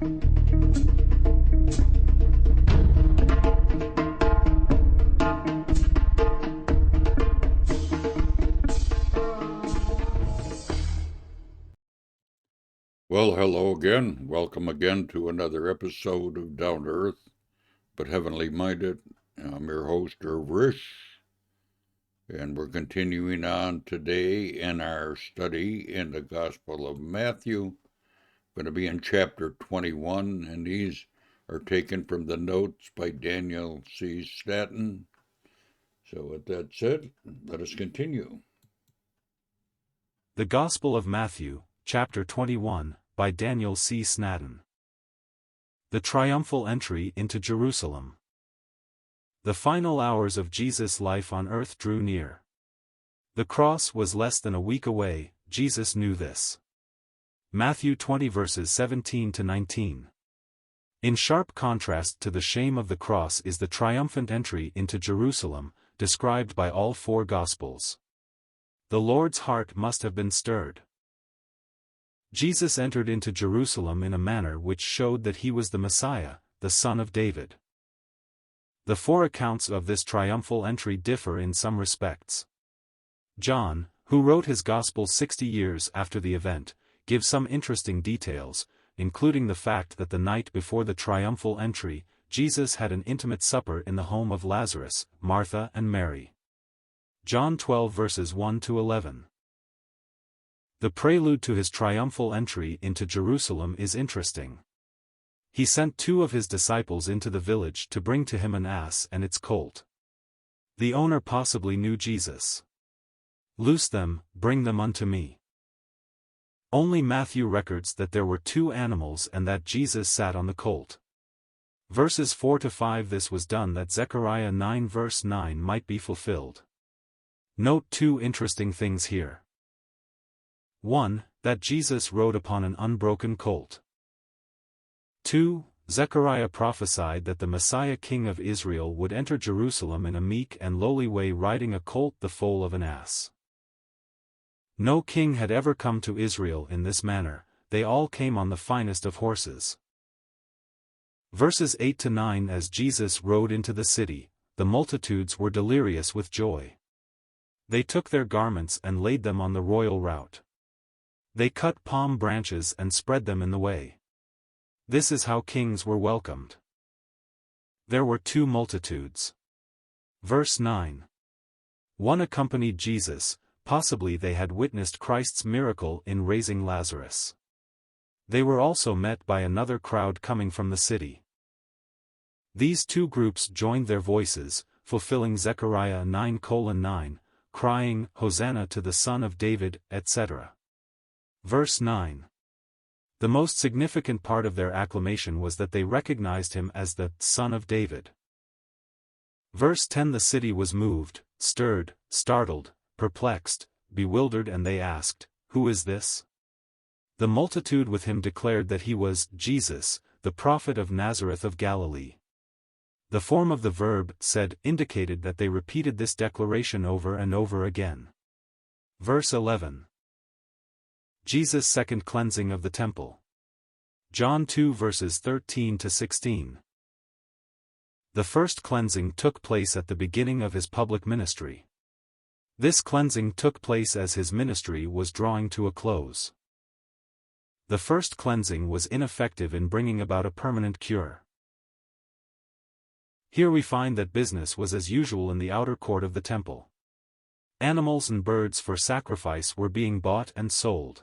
Well, hello again. Welcome again to another episode of Down to Earth, but Heavenly Minded. I'm your host, Risch, and we're continuing on today in our study in the Gospel of Matthew. Going to be in chapter 21, and these are taken from the notes by Daniel C. Snaddon. So with that said, let us continue. The Gospel of Matthew, chapter 21, by Daniel C. Snaddon. The triumphal entry into Jerusalem. The final hours of Jesus' life on earth drew near. The cross was less than a week away. Jesus knew this. Matthew 20 verses 17 to 19. In sharp contrast to the shame of the cross is the triumphant entry into Jerusalem, described by all four Gospels. The Lord's heart must have been stirred. Jesus entered into Jerusalem in a manner which showed that he was the Messiah, the Son of David. The four accounts of this triumphal entry differ in some respects. John, who wrote his Gospel 60 years after the event, gives some interesting details, including the fact that the night before the triumphal entry, Jesus had an intimate supper in the home of Lazarus, Martha and Mary. John 12 verses 1 to 11. The prelude to his triumphal entry into Jerusalem is interesting. He sent two of his disciples into the village to bring to him an ass and its colt. The owner possibly knew Jesus. "Loose them, bring them unto me." Only Matthew records that there were two animals and that Jesus sat on the colt. Verses 4 to 5. This was done that Zechariah 9 verse 9 might be fulfilled. Note two interesting things here. 1. That Jesus rode upon an unbroken colt. 2. Zechariah prophesied that the Messiah King of Israel would enter Jerusalem in a meek and lowly way riding a colt, the foal of an ass. No king had ever come to Israel in this manner. They all came on the finest of horses. Verses 8 to 9. As Jesus rode into the city, the multitudes were delirious with joy. They took their garments and laid them on the royal route. They cut palm branches and spread them in the way. This is how kings were welcomed. There were two multitudes. Verse 9. One accompanied Jesus, possibly they had witnessed Christ's miracle in raising Lazarus. They were also met by another crowd coming from the city. These two groups joined their voices, fulfilling Zechariah 9:9, crying, "Hosanna to the Son of David," etc. Verse 9. The most significant part of their acclamation was that they recognized him as the Son of David. Verse 10. The city was moved, stirred, startled, perplexed, bewildered, and they asked, "Who is this?" The multitude with him declared that he was Jesus, the prophet of Nazareth of Galilee. The form of the verb said indicated that they repeated this declaration over and over again. Verse 11. Jesus' second cleansing of the temple. John 2 verses 13 to 16. The first cleansing took place at the beginning of his public ministry. This cleansing took place as his ministry was drawing to a close. The first cleansing was ineffective in bringing about a permanent cure. Here we find that business was as usual in the outer court of the temple. Animals and birds for sacrifice were being bought and sold.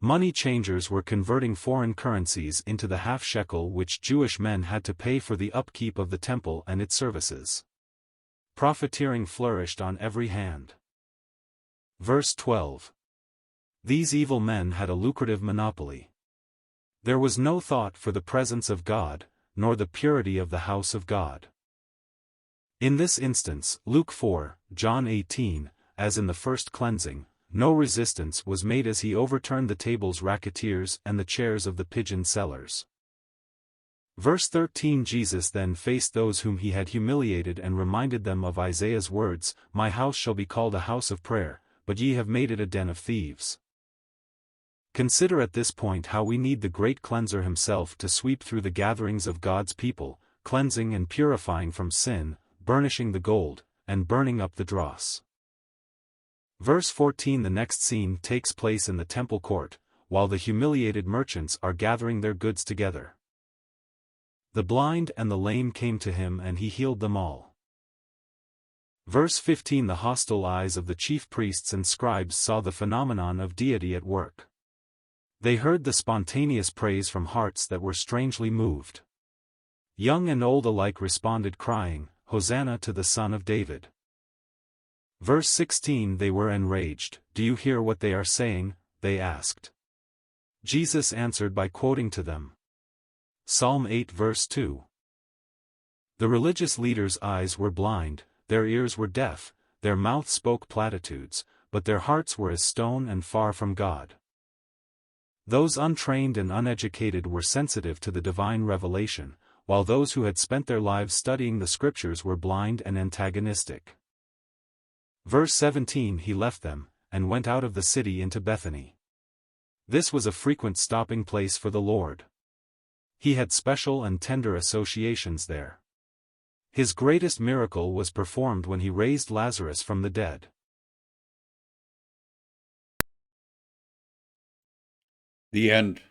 Money changers were converting foreign currencies into the half shekel which Jewish men had to pay for the upkeep of the temple and its services. Profiteering flourished on every hand. Verse 12. These evil men had a lucrative monopoly. There was no thought for the presence of God, nor the purity of the house of God. In this instance, Luke 4, John 18, as in the first cleansing, no resistance was made as he overturned the tables racketeers and the chairs of the pigeon sellers. Verse 13. Jesus then faced those whom he had humiliated and reminded them of Isaiah's words, "My house shall be called a house of prayer, but ye have made it a den of thieves." Consider at this point how we need the great cleanser himself to sweep through the gatherings of God's people, cleansing and purifying from sin, burnishing the gold, and burning up the dross. Verse 14. The next scene takes place in the temple court, while the humiliated merchants are gathering their goods together. The blind and the lame came to him and he healed them all. Verse 15. The hostile eyes of the chief priests and scribes saw the phenomenon of deity at work. They heard the spontaneous praise from hearts that were strangely moved. Young and old alike responded crying, "Hosanna to the Son of David." Verse 16. They were enraged. "Do you hear what they are saying?" they asked. Jesus answered by quoting to them Psalm 8 verse 2. The religious leaders' eyes were blind, their ears were deaf, their mouths spoke platitudes, but their hearts were as stone and far from God. Those untrained and uneducated were sensitive to the divine revelation, while those who had spent their lives studying the scriptures were blind and antagonistic. Verse 17. He left them, and went out of the city into Bethany. This was a frequent stopping place for the Lord. He had special and tender associations there. His greatest miracle was performed when he raised Lazarus from the dead. The end.